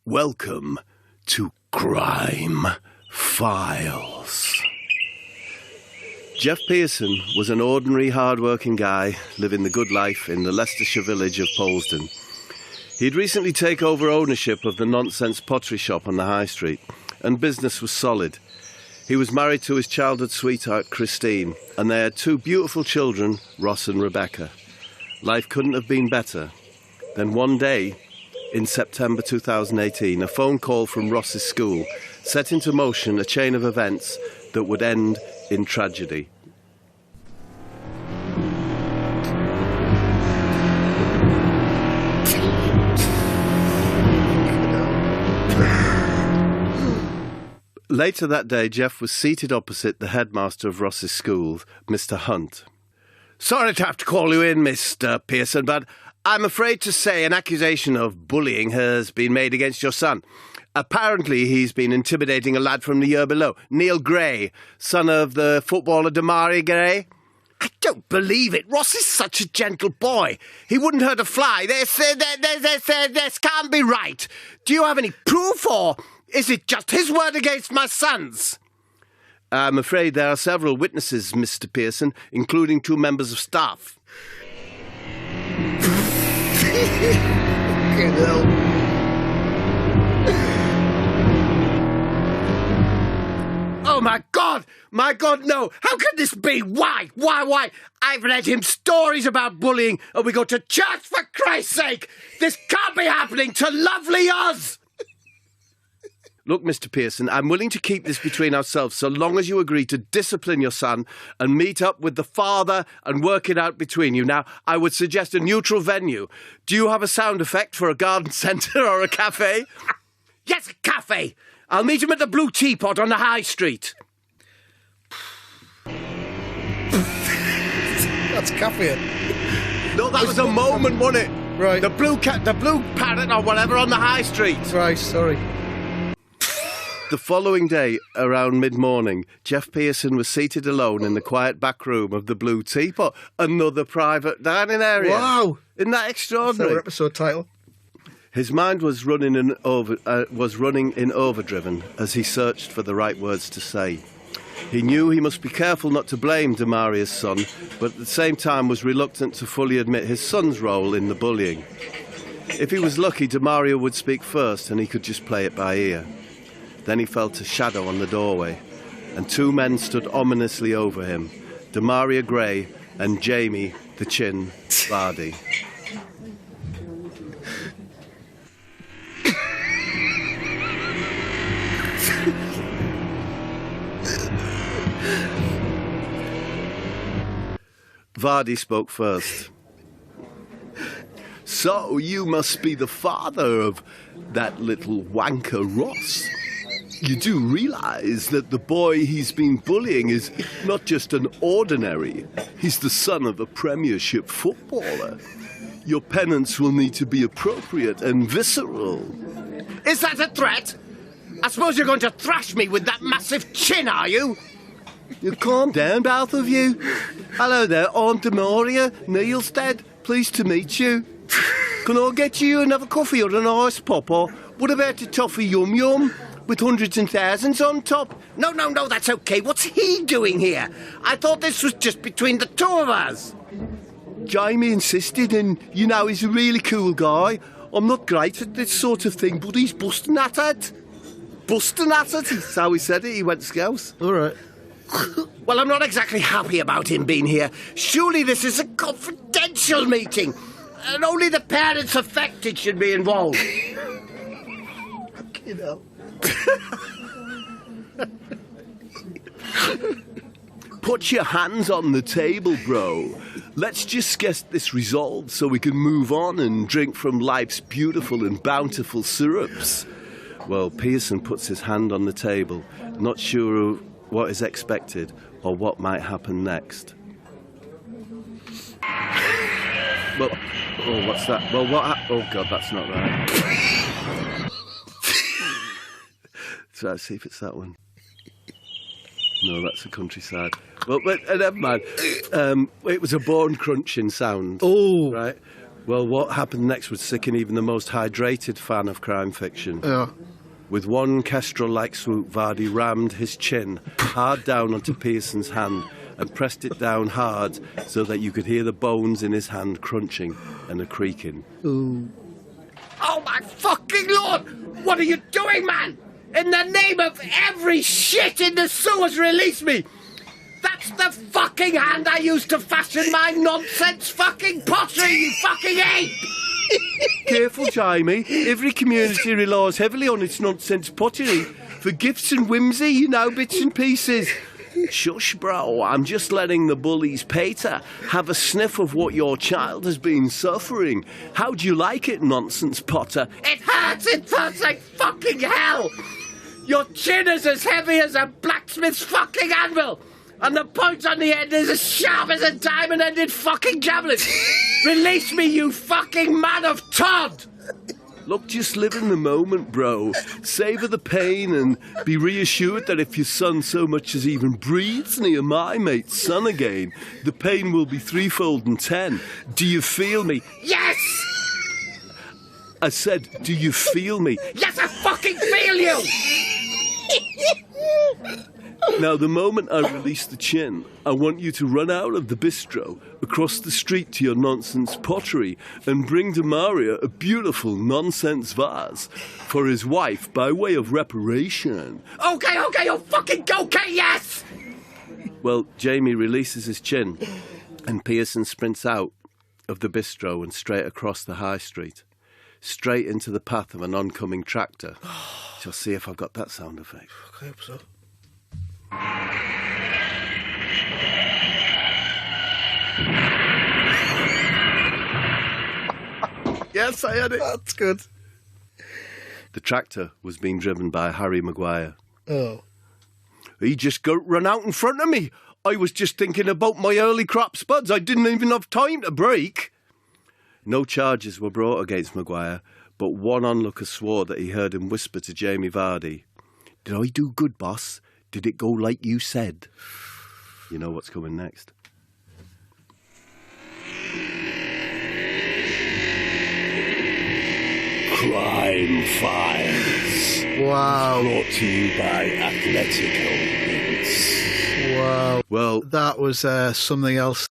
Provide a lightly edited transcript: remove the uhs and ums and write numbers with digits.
Welcome to Crime Files. Geoff Pearson was an ordinary, hard-working guy living the good life in the Leicestershire village of Polesden. He'd recently taken over ownership of the Nonsense pottery shop on the high street, and business was solid. He was married to his childhood sweetheart, Christine, and they had two beautiful children, Ross and Rebecca. Life couldn't have been better. Then one day, in September 2018, a phone call from Ross's school set into motion a chain of events that would end in tragedy. Later that day, Geoff was seated opposite the headmaster of Ross's school, Mr. Hunt. "Sorry to have to call you in, Mr. Pearson, but I'm afraid to say an accusation of bullying has been made against your son. Apparently he's been intimidating a lad from the year below, Neil Gray, son of the footballer Demaria Gray." "I don't believe it. Ross is such a gentle boy. He wouldn't hurt a fly. This can't be right. Do you have any proof, or is it just his word against my son's?" "I'm afraid there are several witnesses, Mr. Pearson, including two members of staff." "Oh, my God! My God, no! How can this be? Why? I've read him stories about bullying, and we go to church, for Christ's sake! This can't be happening to lovely us!" "Look, Mr. Pearson, I'm willing to keep this between ourselves so long as you agree to discipline your son and meet up with the father and work it out between you. Now, I would suggest a neutral venue. Do you have a sound effect for a garden centre or a cafe?" "Yes, a cafe. I'll meet him at the Blue Teapot on the High Street." That's cafe. No, that was a moment, wasn't it? Right. The blue parrot or whatever on the High Street. Right, sorry. The following day, around mid-morning, Geoff Pearson was seated alone in the quiet back room of the Blue Teapot, another private dining area. Wow! Isn't that extraordinary? That's our episode title. His mind was running in overdriven as he searched for the right words to say. He knew he must be careful not to blame Demaria's son, but at the same time was reluctant to fully admit his son's role in the bullying. If he was lucky, Demaria would speak first and he could just play it by ear. Then he felt a shadow on the doorway, and two men stood ominously over him, Demaria Gray and Jamie the Chin Vardy. Vardy spoke first. "So you must be the father of that little wanker Ross. You do realise that the boy he's been bullying is not just an ordinary, he's the son of a Premiership footballer. Your penance will need to be appropriate and visceral." "Is that a threat? I suppose you're going to thrash me with that massive chin, are you?" "You calm down, both of you. Hello there, I'm Demaria, Neil's dad. Pleased to meet you. Can I get you another coffee or an ice pop, or what about a toffee yum yum with hundreds and thousands on top?" No, that's okay. What's he doing here? I thought this was just between the two of us." "Jamie insisted, and you know he's a really cool guy. I'm not great at this sort of thing, but he's busting at it. Busting at it, that's how he said it. He went Scouse." All right. "Well, I'm not exactly happy about him being here. Surely this is a confidential meeting, and only the parents affected should be involved." You know. "Put your hands on the table, bro. Let's just get this resolved so we can move on and drink from life's beautiful and bountiful syrups." Well, Pearson puts his hand on the table, not sure what is expected or what might happen next. Well, oh, what's that? Well, oh, God, that's not right. So let's see if it's that one. No, that's the countryside. Well, but never mind. It was a bone crunching sound. Oh. Right? Well, what happened next would sicken even the most hydrated fan of crime fiction. Yeah. With one kestrel-like swoop, Vardy rammed his chin hard down onto Pearson's hand and pressed it down hard so that you could hear the bones in his hand crunching and a creaking. Ooh. Oh my fucking lord! What are you doing, man? In the name of every shit in the sewers, release me! That's the fucking hand I used to fashion my nonsense fucking pottery, you fucking ape! Careful, Jamie. Every community relies heavily on its nonsense pottery for gifts and whimsy, you know, bits and pieces. Shush, bro. I'm just letting the bullies, Peter, have a sniff of what your child has been suffering. How do you like it, nonsense potter? It hurts like fucking hell! Your chin is as heavy as a blacksmith's fucking anvil! And the point on the end is as sharp as a diamond-ended fucking javelin! Release me, you fucking man of Todd! Look, just live in the moment, bro. Savour the pain and be reassured that if your son so much as even breathes near my mate's son again, the pain will be threefold and 10. Do you feel me? Yes! I said, do you feel me? Yes, I fucking feel you! Now, the moment I release the chin, I want you to run out of the bistro, across the street to your nonsense pottery, and bring Demaria a beautiful nonsense vase for his wife by way of reparation. Okay, oh fucking okay, yes! Well, Jamie releases his chin, and Pearson sprints out of the bistro and straight across the high street, straight into the path of an oncoming tractor. Shall see if I've got that sound effect. I hope so. Yes, I had it. That's good. The tractor was being driven by Harry Maguire. Oh. He just run out in front of me. I was just thinking about my early crop spuds. I didn't even have time to brake. No charges were brought against Maguire, but one onlooker swore that he heard him whisper to Jamie Vardy, "Did I do good, boss? Did it go like you said?" You know what's coming next. Crime Files. Wow. Brought to you by Athletico. Wow. Well, That was something else.